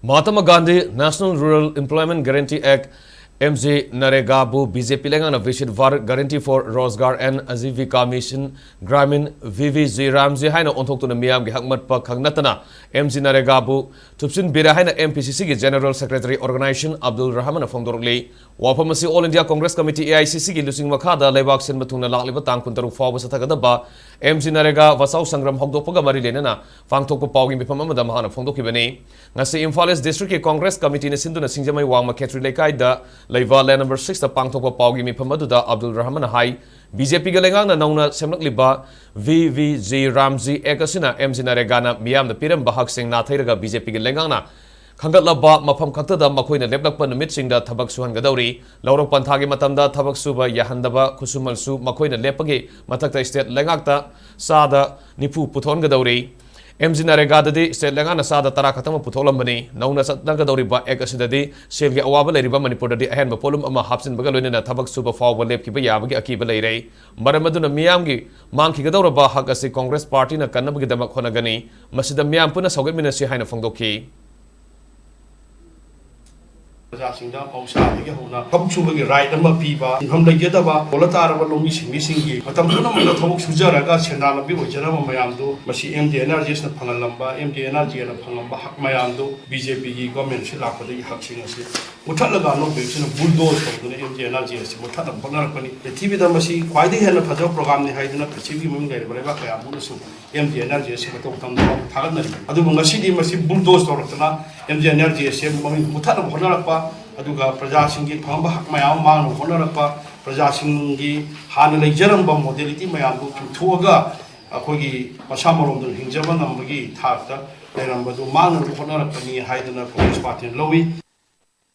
Mahatma Gandhi National Rural Employment Guarantee Act Mgnrega bu BJP lengan visit var guarantee for Rozgar and Azivika Mission Gramin VVG Ramji haina onthok tuna Miyamgi Khak Matpa Khak Nattana Mgnrega bu Thupchinbire haina MPCC ki General Secretary Organization Abdul Rahman phongdorli wapamasi All India Congress Committee AICC ki lusing makhada leibak sen mathungna lakliba tangkun taruk fawa sathagadaba Mgnrega wasau sangram hokdokpaga mari lenana fangthokpa pawgi mifam amada mahana phongdokibani ngasi Imphal District ki Congress Committee ne sinduna singjamai wangma khetri lekai da Laiva Land number 6 the Pangtokpa Paugi Mipamaduda Abdul Rahman Hai BJP Galengang Nauna Semlakliba VVG Ramji Ekasina Mgnrega Miyam the Piram Bahak Singh Nathiraga BJP Galengana Kangatlaba Mapam Kaktada Makoina Leblakpan Mitsing da Tabak Suhan Gadauri Lauro Pantagi Matamda Tabak Suba Yahandaba Kusumal Su Makoina Lepagi Matakta State Lengakta Sada Nipu Puton Gadauri Mgnrega dadi state lengan sada tara khatama putholambani nauna satnanga doriba ekasidadi selgi awaba leriba Manipur dadi ahen polum ama hapsin baga loinena thabak suba fawba lepkiba yabagi akiba leirei maramaduna miyamgi mangki gadoraba hak asi Congress Party na kannabagi damak honagani masida miyam puna saugetminasi haina phongdokhi Sinda Pausa, Thupchinbire right and Mapiba, from the Getaba, Polatara, Lomi Singi, Matamuna, Tom Sujaraga, Sendana, Biwajana, Mayando, Masi MD Energies and Panalamba, MD Energy and Panamba, Mayando, BJP government Shilaka, the Hakshinasi, Mutalaga, no vision of bulldoze from the MD Energies, Mutala Bonapani, the TV Damasi, quite the hell of a program, the Haydn of the TV Munga, Rebecca, Munasu, MD Energies, Tagana, Adumasi, Masi bulldoze or MD Energies, Mutala Bonapa. Aduga Prajasingi Pamba Mayam Honorapa Prajasingi Hana Jeramba modality Mayam to Toga Akogi Masamarum Hinjaman Magi Tata Lerambadu Man Honorapani Haidana Police Party Lowy.